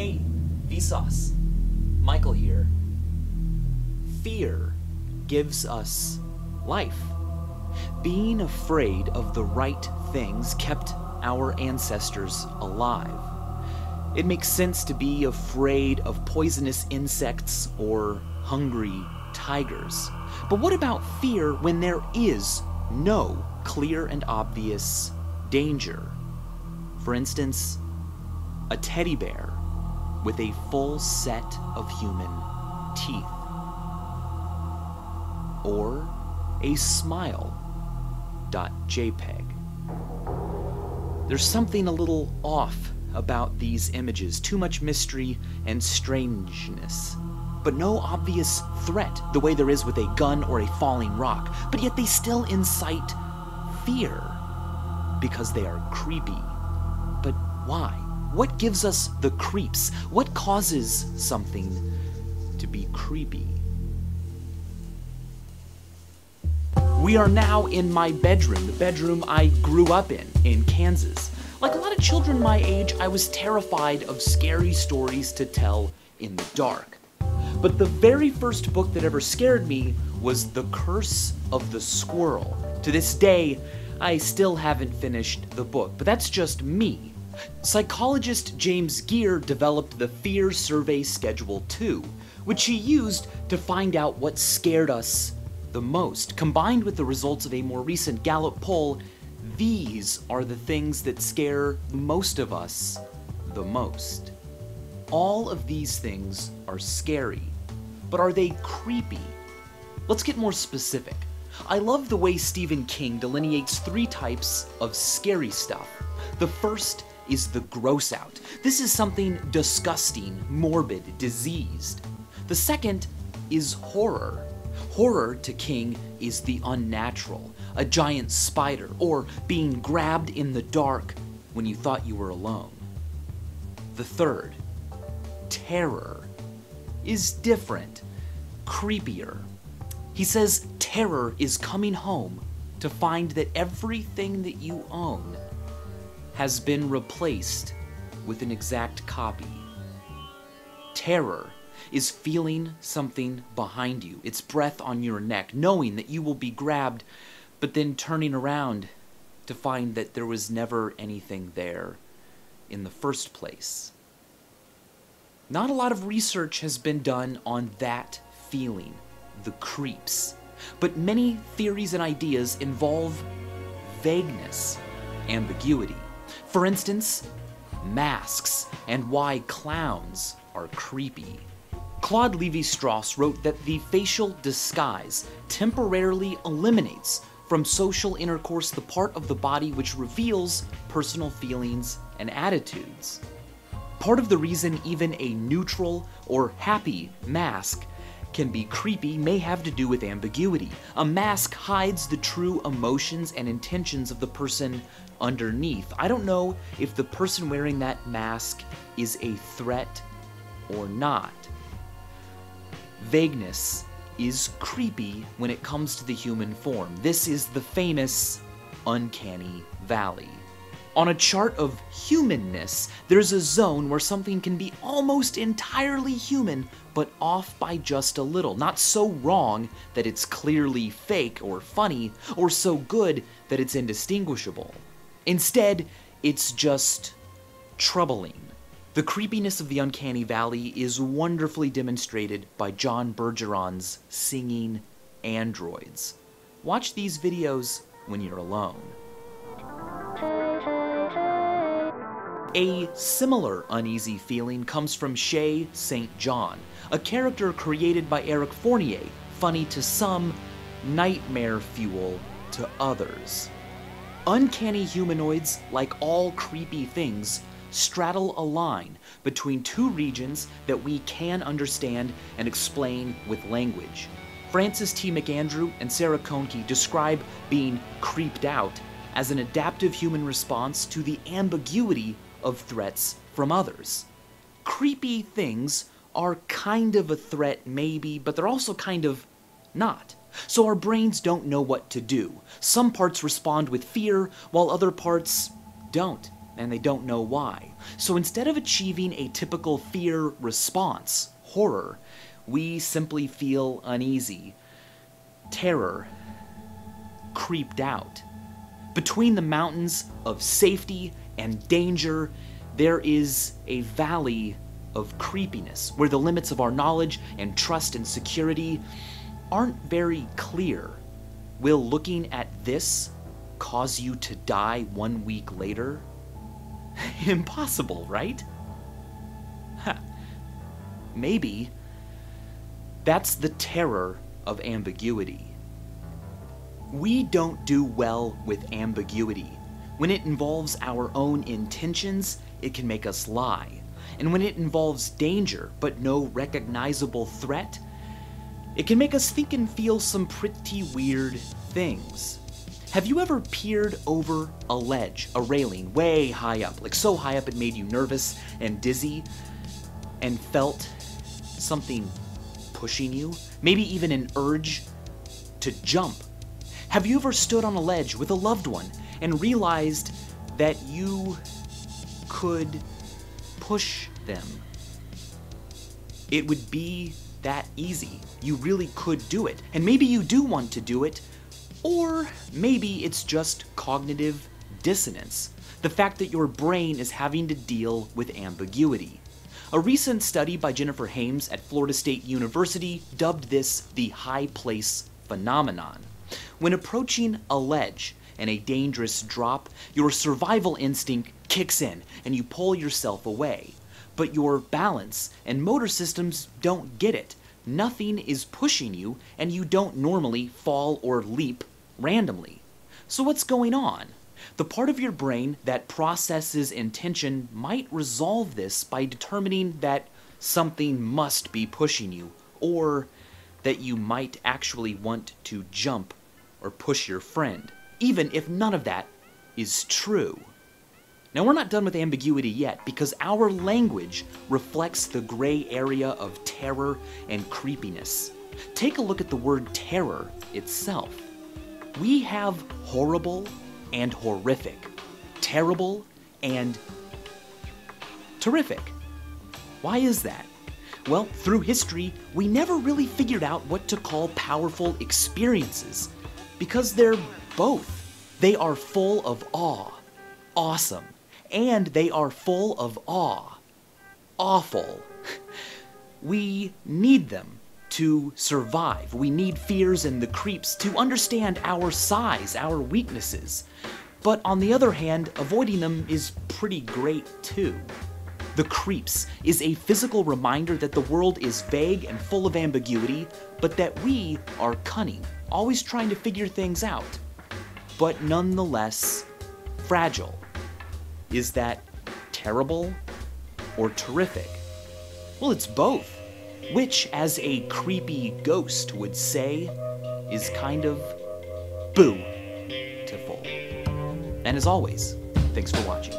Hey, Vsauce. Michael here. Fear gives us life. Being afraid of the right things kept our ancestors alive. It makes sense to be afraid of poisonous insects or hungry tigers. But what about fear when there is no clear and obvious danger? For instance, a teddy bear with a full set of human teeth. Or a smile.jpg. There's something a little off about these images, too much mystery and strangeness. But no obvious threat the way there is with a gun or a falling rock, but yet they still incite fear because they are creepy. But why? What gives us the creeps? What causes something to be creepy? We are now in my bedroom, the bedroom I grew up in Kansas. Like a lot of children my age, I was terrified of scary stories to tell in the dark. But the very first book that ever scared me was The Curse of the Squirrel. To this day, I still haven't finished the book, but that's just me. Psychologist James Geer developed the Fear Survey Schedule 2, which he used to find out what scared us the most. Combined with the results of a more recent Gallup poll, these are the things that scare most of us the most. All of these things are scary, but are they creepy? Let's get more specific. I love the way Stephen King delineates 3 types of scary stuff. The first is the gross out. This is something disgusting, morbid, diseased. The second is horror. Horror to King is the unnatural, a giant spider, or being grabbed in the dark when you thought you were alone. The third, terror, is different, creepier. He says terror is coming home to find that everything that you own has been replaced with an exact copy. Terror is feeling something behind you, its breath on your neck, knowing that you will be grabbed, but then turning around to find that there was never anything there in the first place. Not a lot of research has been done on that feeling, the creeps, but many theories and ideas involve vagueness, ambiguity. For instance, masks and why clowns are creepy. Claude Lévi-Strauss wrote that the facial disguise temporarily eliminates from social intercourse the part of the body which reveals personal feelings and attitudes. Part of the reason even a neutral or happy mask can be creepy may have to do with ambiguity. A mask hides the true emotions and intentions of the person underneath. I don't know if the person wearing that mask is a threat or not. Vagueness is creepy when it comes to the human form. This is the famous uncanny valley. On a chart of humanness, there's a zone where something can be almost entirely human, but off by just a little. Not so wrong that it's clearly fake or funny, or so good that it's indistinguishable. Instead, it's just troubling. The creepiness of the uncanny valley is wonderfully demonstrated by John Bergeron's Singing Androids. Watch these videos when you're alone. A similar uneasy feeling comes from Shay St. John, a character created by Eric Fournier, funny to some, nightmare fuel to others. Uncanny humanoids, like all creepy things, straddle a line between 2 regions that we can understand and explain with language. Francis T. McAndrew and Sarah Kohnke describe being creeped out as an adaptive human response to the ambiguity of threats from others. Creepy things are kind of a threat, maybe, but they're also kind of not. So our brains don't know what to do. Some parts respond with fear, while other parts don't. and they don't know why. So instead of achieving a typical fear response, horror, we simply feel uneasy, terror, creeped out. Between the mountains of safety and danger, there is a valley of creepiness, where the limits of our knowledge and trust and security aren't very clear. Will looking at this cause you to die 1 week later? Impossible, right? Maybe that's the terror of ambiguity. We don't do well with ambiguity. When it involves our own intentions, it can make us lie. And when it involves danger, but no recognizable threat, it can make us think and feel some pretty weird things. Have you ever peered over a ledge, a railing, way high up, like so high up it made you nervous and dizzy, and felt something pushing you? Maybe even an urge to jump. Have you ever stood on a ledge with a loved one and realized that you could push them? It would be that easy. You really could do it. And maybe you do want to do it, or maybe it's just cognitive dissonance. The fact that your brain is having to deal with ambiguity. A recent study by Jennifer Hames at Florida State University dubbed this the high place phenomenon. When approaching a ledge and a dangerous drop, your survival instinct kicks in and you pull yourself away. But your balance and motor systems don't get it. Nothing is pushing you, and you don't normally fall or leap randomly. So what's going on? The part of your brain that processes intention might resolve this by determining that something must be pushing you, or that you might actually want to jump or push your friend, even if none of that is true. Now, we're not done with ambiguity yet, because our language reflects the gray area of terror and creepiness. Take a look at the word terror itself. We have horrible and horrific, terrible and terrific. Why is that? Well, through history, we never really figured out what to call powerful experiences, because they're both. They are full of awe, awesome, and they are full of awe, awful. We need them to survive. We need fears and the creeps to understand our size, our weaknesses. But on the other hand, avoiding them is pretty great too. The creeps is a physical reminder that the world is vague and full of ambiguity, but that we are cunning, always trying to figure things out, but nonetheless fragile. Is that terrible or terrific? Well, it's both, which, as a creepy ghost would say, is kind of boo-tiful. And as always, thanks for watching.